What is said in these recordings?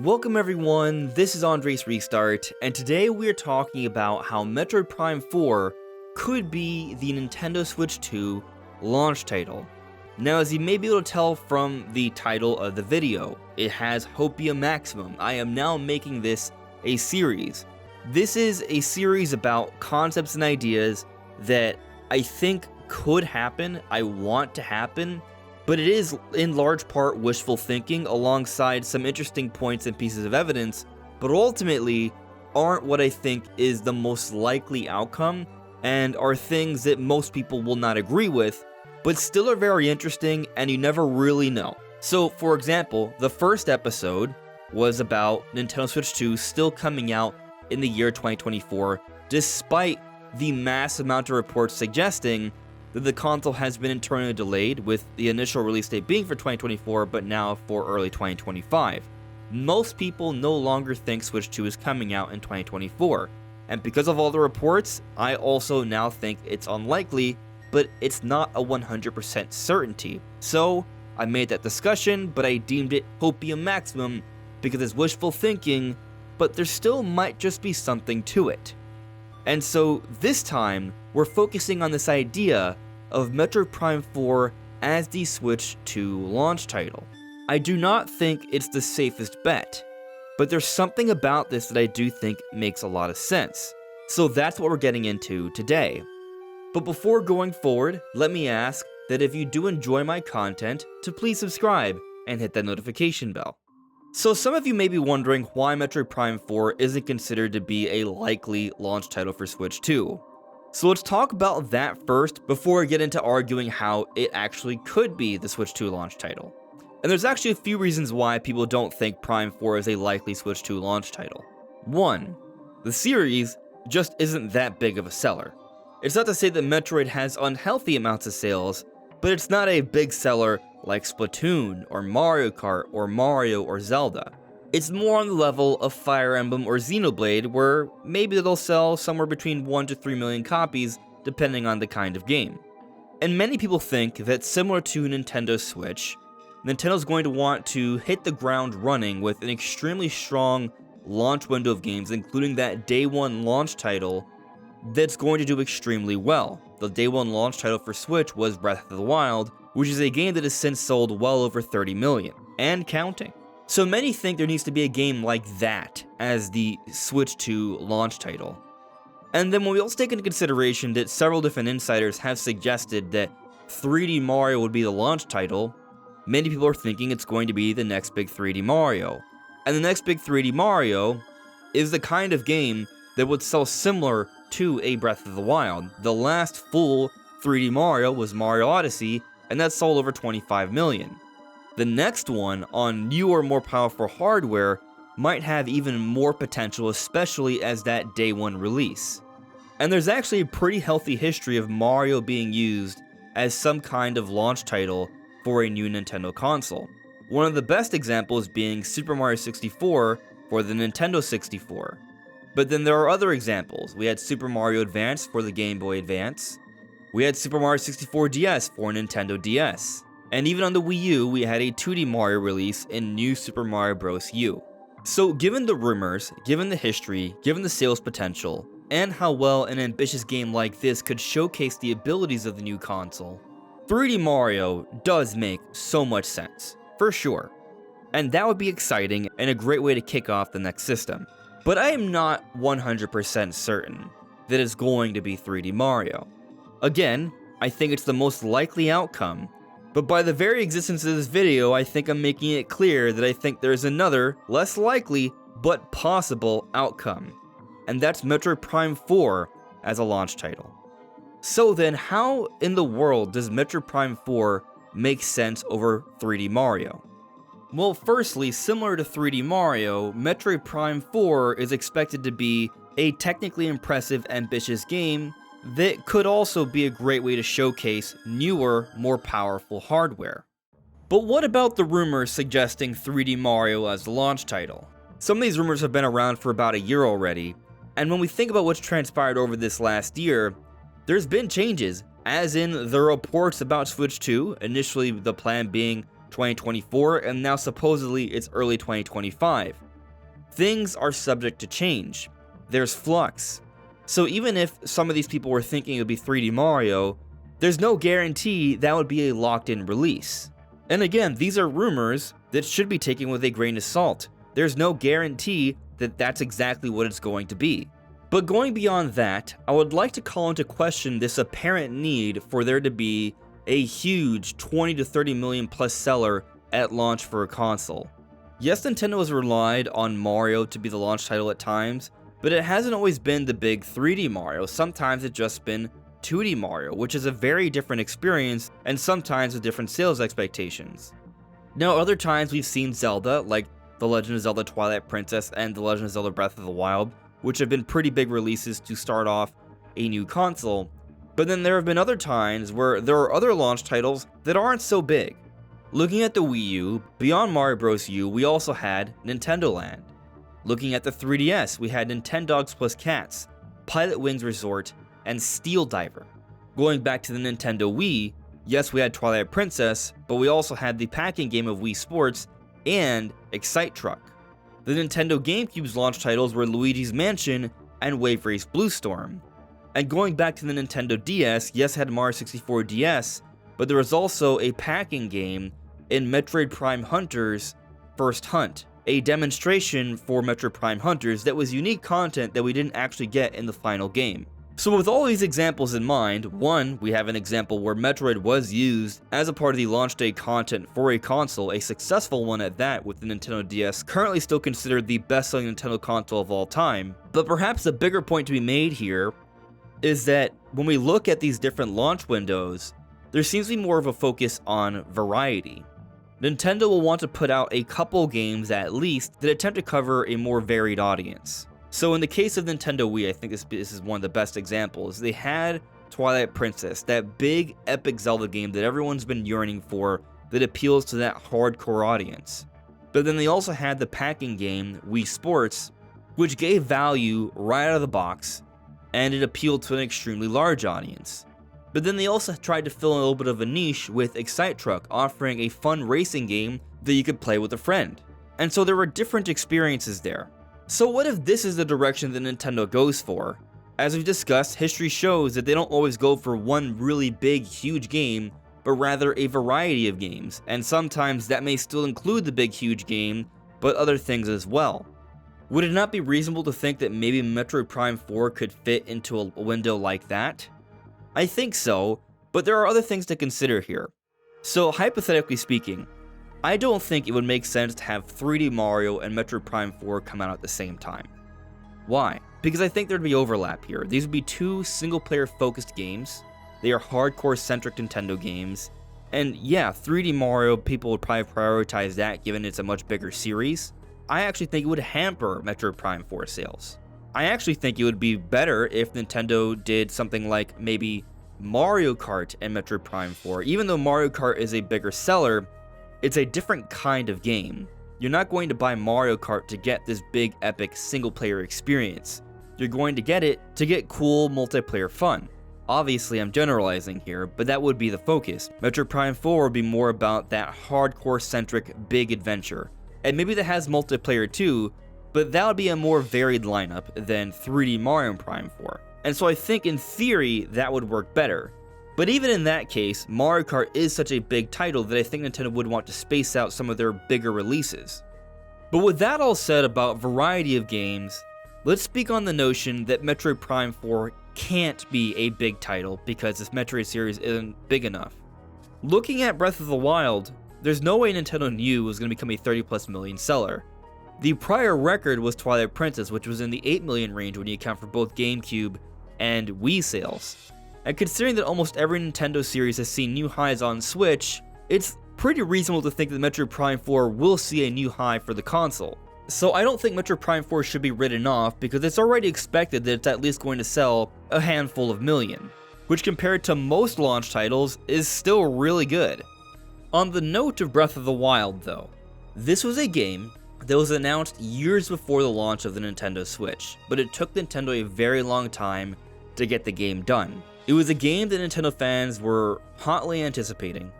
Welcome everyone, this is AndresRestart, and today we are talking about how Metroid Prime 4 could be the Nintendo Switch 2 launch title. Now, as you may be able to tell from the title of the video, it has Hopia Maximum. I am now making this a series. This is a series about concepts and ideas that I think could happen, I want to happen, but it is in large part wishful thinking alongside some interesting points and pieces of evidence, but ultimately aren't what I think is the most likely outcome and are things that most people will not agree with, but still are very interesting and you never really know. So, for example, the first episode was about Nintendo Switch 2 still coming out in the year 2024, despite the massive amount of reports suggesting that the console has been internally delayed, with the initial release date being for 2024, but now for early 2025. Most people no longer think Switch 2 is coming out in 2024, and because of all the reports, I also now think it's unlikely, but it's not a 100% certainty. So, I made that discussion, but I deemed it Hopia Maximum because it's wishful thinking, but there still might just be something to it. And so, this time, we're focusing on this idea of Metroid Prime 4 as the Switch 2 launch title. I do not think it's the safest bet, but there's something about this that I do think makes a lot of sense. So that's what we're getting into today. But before going forward, let me ask that if you do enjoy my content, to please subscribe and hit that notification bell. So some of you may be wondering why Metroid Prime 4 isn't considered to be a likely launch title for Switch 2. So let's talk about that first before we get into arguing how it actually could be the Switch 2 launch title. And there's actually a few reasons why people don't think Prime 4 is a likely Switch 2 launch title. 1. The series just isn't that big of a seller. It's not to say that Metroid has unhealthy amounts of sales, but it's not a big seller like Splatoon, or Mario Kart, or Mario, or Zelda. It's more on the level of Fire Emblem or Xenoblade, where maybe they'll sell somewhere between 1 to 3 million copies, depending on the kind of game. And many people think that similar to Nintendo Switch, Nintendo's going to want to hit the ground running with an extremely strong launch window of games, including that day one launch title that's going to do extremely well. The day one launch title for Switch was Breath of the Wild, which is a game that has since sold well over 30 million, and counting. So many think there needs to be a game like that as the Switch 2 launch title. And then when we also take into consideration that several different insiders have suggested that 3D Mario would be the launch title, many people are thinking it's going to be the next big 3D Mario. And the next big 3D Mario is the kind of game that would sell similar to a Breath of the Wild. The last full 3D Mario was Mario Odyssey, and that sold over 25 million. The next one, on newer, more powerful hardware, might have even more potential, especially as that day one release. And there's actually a pretty healthy history of Mario being used as some kind of launch title for a new Nintendo console. One of the best examples being Super Mario 64 for the Nintendo 64. But then there are other examples. We had Super Mario Advance for the Game Boy Advance. We had Super Mario 64 DS for Nintendo DS. And even on the Wii U, we had a 2D Mario release in New Super Mario Bros. U. So given the rumors, given the history, given the sales potential, and how well an ambitious game like this could showcase the abilities of the new console, 3D Mario does make so much sense, for sure. And that would be exciting and a great way to kick off the next system. But I am not 100% certain that it's going to be 3D Mario. Again, I think it's the most likely outcome, but by the very existence of this video, I think I'm making it clear that I think there's another, less likely, but possible outcome. And that's Metroid Prime 4 as a launch title. So then, how in the world does Metroid Prime 4 make sense over 3D Mario? Well, firstly, similar to 3D Mario, Metroid Prime 4 is expected to be a technically impressive, ambitious game that could also be a great way to showcase newer, more powerful hardware. But what about the rumors suggesting 3D Mario as the launch title? Some of these rumors have been around for about a year already, and when we think about what's transpired over this last year, there's been changes, as in the reports about Switch 2, initially the plan being 2024, and now supposedly it's early 2025. things are subject to change. There's flux. So even if some of these people were thinking it would be 3D Mario, there's no guarantee that would be a locked-in release. And again, these are rumors that should be taken with a grain of salt. There's no guarantee that that's exactly what it's going to be. But going beyond that, I would like to call into question this apparent need for there to be a huge 20 to 30 million plus seller at launch for a console. Yes, Nintendo has relied on Mario to be the launch title at times, but it hasn't always been the big 3D Mario. Sometimes it's just been 2D Mario, which is a very different experience and sometimes with different sales expectations. Now, other times we've seen Zelda, like The Legend of Zelda Twilight Princess and The Legend of Zelda Breath of the Wild, which have been pretty big releases to start off a new console. But then there have been other times where there are other launch titles that aren't so big. Looking at the Wii U, beyond Mario Bros. U, we also had Nintendo Land. Looking at the 3DS, we had Nintendogs Plus Cats, Pilot Wings Resort, and Steel Diver. Going back to the Nintendo Wii, yes, we had Twilight Princess, but we also had the packing game of Wii Sports and Excite Truck. The Nintendo GameCube's launch titles were Luigi's Mansion and Wave Race Blue Storm. And going back to the Nintendo DS, yes, it had Mario 64 DS, but there was also a packing game in Metroid Prime Hunters First Hunt, a demonstration for Metroid Prime Hunters that was unique content that we didn't actually get in the final game. So with all these examples in mind, one, we have an example where Metroid was used as a part of the launch day content for a console, a successful one at that, with the Nintendo DS currently still considered the best-selling Nintendo console of all time. But perhaps the bigger point to be made here is that when we look at these different launch windows, there seems to be more of a focus on variety. Nintendo will want to put out a couple games at least that attempt to cover a more varied audience. So in the case of Nintendo Wii, I think this is one of the best examples. They had Twilight Princess, that big epic Zelda game that everyone's been yearning for that appeals to that hardcore audience. But then they also had the packing game Wii Sports, which gave value right out of the box, and it appealed to an extremely large audience. But then they also tried to fill in a little bit of a niche with Excite Truck, offering a fun racing game that you could play with a friend. And so there were different experiences there. So what if this is the direction that Nintendo goes for? As we've discussed, history shows that they don't always go for one really big, huge game, but rather a variety of games, and sometimes that may still include the big, huge game, but other things as well. Would it not be reasonable to think that maybe Metroid Prime 4 could fit into a window like that? I think so, but there are other things to consider here. So hypothetically speaking, I don't think it would make sense to have 3D Mario and Metroid Prime 4 come out at the same time. Why? Because I think there'd be overlap here. These would be two single-player focused games. They are hardcore-centric Nintendo games. And yeah, 3D Mario, people would probably prioritize that given it's a much bigger series. I actually think it would hamper Metroid Prime 4 sales. I actually think it would be better if Nintendo did something like maybe Mario Kart and Metroid Prime 4. Even though Mario Kart is a bigger seller, it's a different kind of game. You're not going to buy Mario Kart to get this big epic single player experience. You're going to get it to get cool multiplayer fun. Obviously I'm generalizing here, but that would be the focus. Metroid Prime 4 would be more about that hardcore centric big adventure. And maybe that has multiplayer too, but that would be a more varied lineup than 3D Mario Prime 4. And so I think in theory that would work better. But even in that case, Mario Kart is such a big title that I think Nintendo would want to space out some of their bigger releases. But with that all said about variety of games, let's speak on the notion that Metroid Prime 4 can't be a big title because this Metroid series isn't big enough. Looking at Breath of the Wild, there's no way Nintendo knew it was going to become a 30+ million seller. The prior record was Twilight Princess, which was in the 8 million range when you account for both GameCube and Wii sales. And considering that almost every Nintendo series has seen new highs on Switch, it's pretty reasonable to think that Metroid Prime 4 will see a new high for the console. So I don't think Metroid Prime 4 should be written off because it's already expected that it's at least going to sell a handful of million, which compared to most launch titles is still really good. On the note of Breath of the Wild though, this was a game that was announced years before the launch of the Nintendo Switch, but it took Nintendo a very long time to get the game done. It was a game that Nintendo fans were hotly anticipating,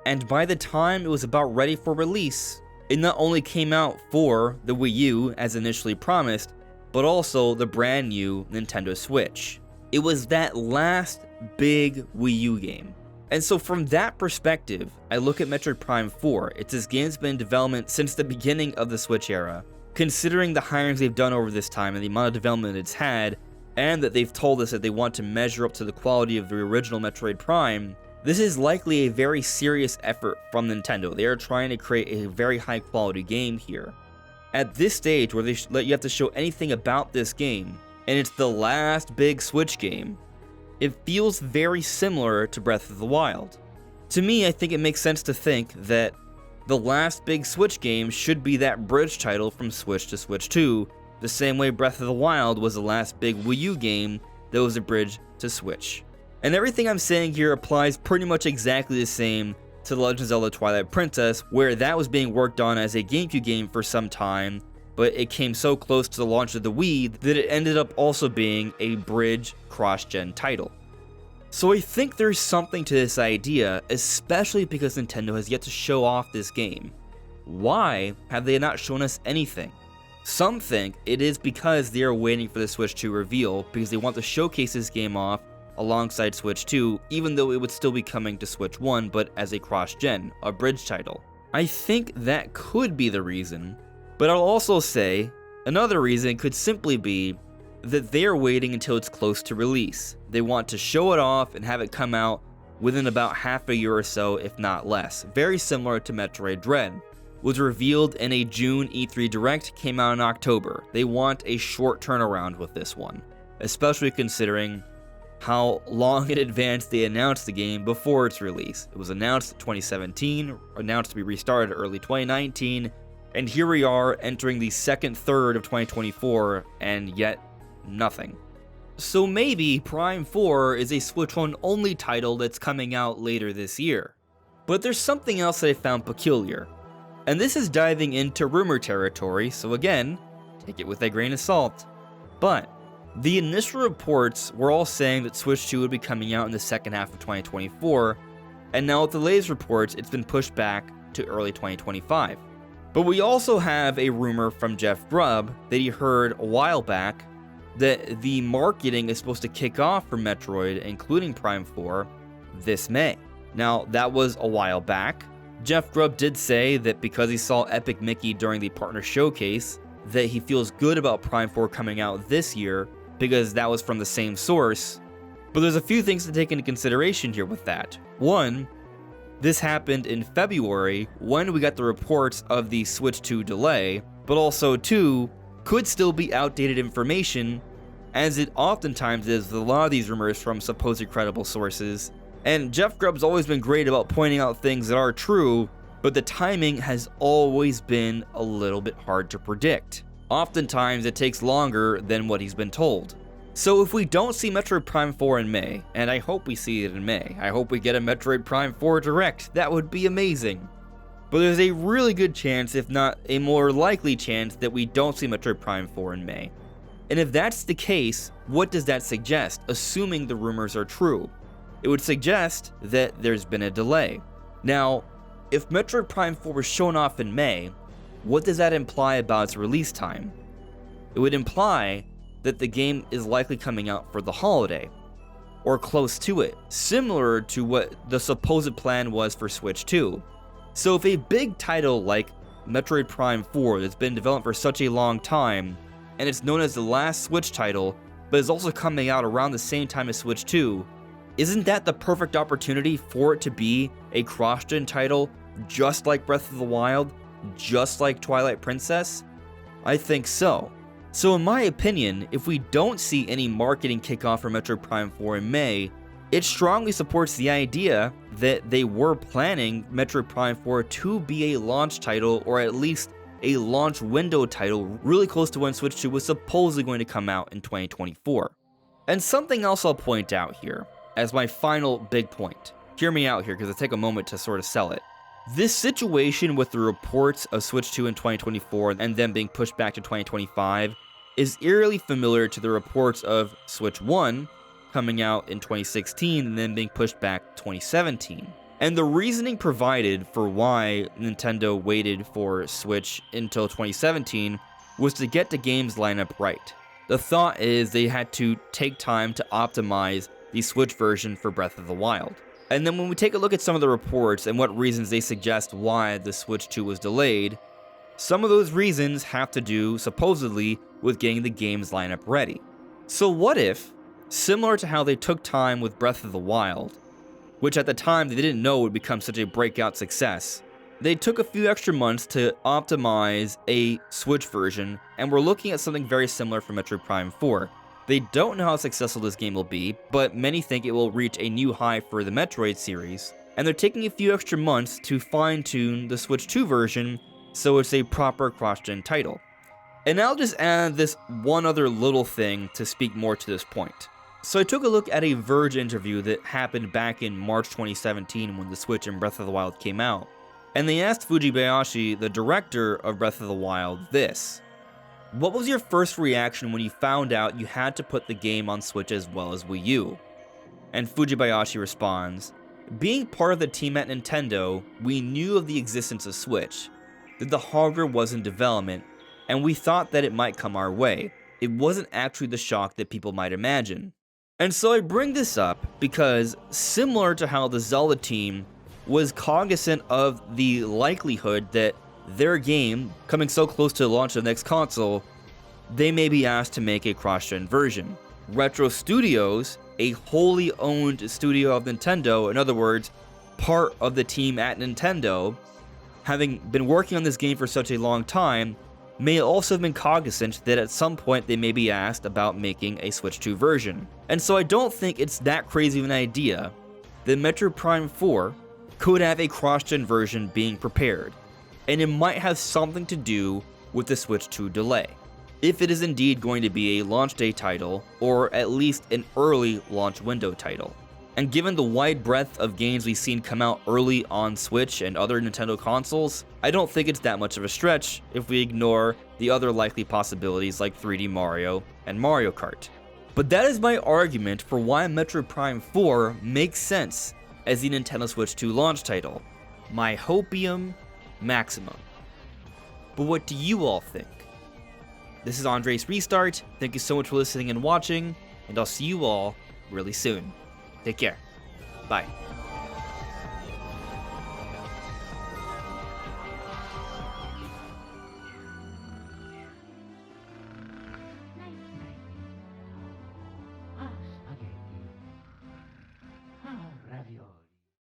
and by the time it was about ready for release, It not only came out for the Wii U as initially promised, but also the brand new Nintendo Switch. It was that last big Wii U game. And so from that perspective, I look at Metroid Prime 4. It's this game's been in development since the beginning of the Switch era. Considering the hirings they've done over this time and the amount of development it's had, and that they've told us that they want to measure up to the quality of the original Metroid Prime, this is likely a very serious effort from Nintendo. They are trying to create a very high quality game here. At this stage where they let you have to show anything about this game, and it's the last big Switch game, it feels very similar to Breath of the Wild. To me, I think it makes sense to think that the last big Switch game should be that bridge title from Switch to Switch 2, the same way Breath of the Wild was the last big Wii U game that was a bridge to Switch. And everything I'm saying here applies pretty much exactly the same to The Legend of Zelda Twilight Princess, where that was being worked on as a GameCube game for some time, but it came so close to the launch of the Wii that it ended up also being a bridge cross-gen title. So I think there's something to this idea, especially because Nintendo has yet to show off this game. Why have they not shown us anything? Some think it is because they are waiting for the Switch 2 reveal, because they want to showcase this game off alongside Switch 2, even though it would still be coming to Switch 1, but as a cross-gen, a bridge title. I think that could be the reason, but I'll also say another reason could simply be that they are waiting until it's close to release. They want to show it off and have it come out within about half a year or so, if not less. Very similar to Metroid Dread. Was revealed in a June E3 Direct, came out in October. They want a short turnaround with this one, especially considering how long in advance they announced the game before its release. It was announced in 2017, announced to be restarted early 2019, and here we are entering the second third of 2024, and yet nothing. So maybe Prime 4 is a Switch 1 only title that's coming out later this year. But there's something else that I found peculiar. And this is diving into rumor territory, so again, take it with a grain of salt. But the initial reports were all saying that Switch 2 would be coming out in the second half of 2024, and now with the latest reports, it's been pushed back to early 2025. But we also have a rumor from Jeff Grubb that he heard a while back that the marketing is supposed to kick off for Metroid, including Prime 4, this May. Now, that was a while back. Jeff Grubb did say that because he saw Epic Mickey during the partner showcase, that he feels good about Prime 4 coming out this year, because that was from the same source. But there's a few things to take into consideration here with that. One, this happened in February when we got the reports of the Switch 2 delay, but also two, could still be outdated information, as it oftentimes is with a lot of these rumors from supposed credible sources. And Jeff Grubb's always been great about pointing out things that are true, but the timing has always been a little bit hard to predict. Oftentimes it takes longer than what he's been told. So if we don't see Metroid Prime 4 in May, and I hope we see it in May, I hope we get a Metroid Prime 4 Direct, that would be amazing. But there's a really good chance, if not a more likely chance, that we don't see Metroid Prime 4 in May. And if that's the case, what does that suggest, assuming the rumors are true? It would suggest that there's been a delay. Now, if Metroid Prime 4 was shown off in May, what does that imply about its release time? It would imply that the game is likely coming out for the holiday, or close to it, similar to what the supposed plan was for Switch 2. So if a big title like Metroid Prime 4 that's been developed for such a long time, and it's known as the last Switch title, but is also coming out around the same time as Switch 2, isn't that the perfect opportunity for it to be a cross-gen title, just like Breath of the Wild, just like Twilight Princess? I think so. So in my opinion, if we don't see any marketing kickoff for Metroid Prime 4 in May, it strongly supports the idea that they were planning Metroid Prime 4 to be a launch title, or at least a launch window title really close to when Switch 2 was supposedly going to come out in 2024. And something else I'll point out here, as my final big point. Hear me out here, because it'll take a moment to sort of sell it. This situation with the reports of Switch 2 in 2024 and then being pushed back to 2025 is eerily familiar to the reports of Switch 1 coming out in 2016 and then being pushed back to 2017. And the reasoning provided for why Nintendo waited for Switch until 2017 was to get the game's lineup right. The thought is they had to take time to optimize the Switch version for Breath of the Wild. And then when we take a look at some of the reports and what reasons they suggest why the Switch 2 was delayed, some of those reasons have to do, supposedly, with getting the game's lineup ready. So what if, similar to how they took time with Breath of the Wild, which at the time they didn't know would become such a breakout success, they took a few extra months to optimize a Switch version, and we're looking at something very similar for Metroid Prime 4. They don't know how successful this game will be, but many think it will reach a new high for the Metroid series, and they're taking a few extra months to fine-tune the Switch 2 version so it's a proper cross-gen title. And I'll just add this one other little thing to speak more to this point. So I took a look at a Verge interview that happened back in March 2017 when the Switch and Breath of the Wild came out, and they asked Fujibayashi, the director of Breath of the Wild, this: what was your first reaction when you found out you had to put the game on Switch as well as Wii U? And Fujibayashi responds, being part of the team at Nintendo, we knew of the existence of Switch, that the hardware was in development, and we thought that it might come our way. It wasn't actually the shock that people might imagine. And so I bring this up because, similar to how the Zelda team was cognizant of the likelihood that their game, coming so close to the launch of the next console, they may be asked to make a cross-gen version. Retro Studios, a wholly owned studio of Nintendo, in other words, part of the team at Nintendo, having been working on this game for such a long time, may also have been cognizant that at some point they may be asked about making a Switch 2 version. And so I don't think it's that crazy of an idea that Metroid Prime 4 could have a cross-gen version being prepared, and it might have something to do with the Switch 2 delay, if it is indeed going to be a launch day title, or at least an early launch window title. And given the wide breadth of games we've seen come out early on Switch and other Nintendo consoles, I don't think it's that much of a stretch if we ignore the other likely possibilities like 3D Mario and Mario Kart. But that is my argument for why Metroid Prime 4 makes sense as the Nintendo Switch 2 launch title. My hopium maximum. But what do you all think? This is AndresRestart. Thank you so much for listening and watching, and I'll see you all really soon. Take care. Bye.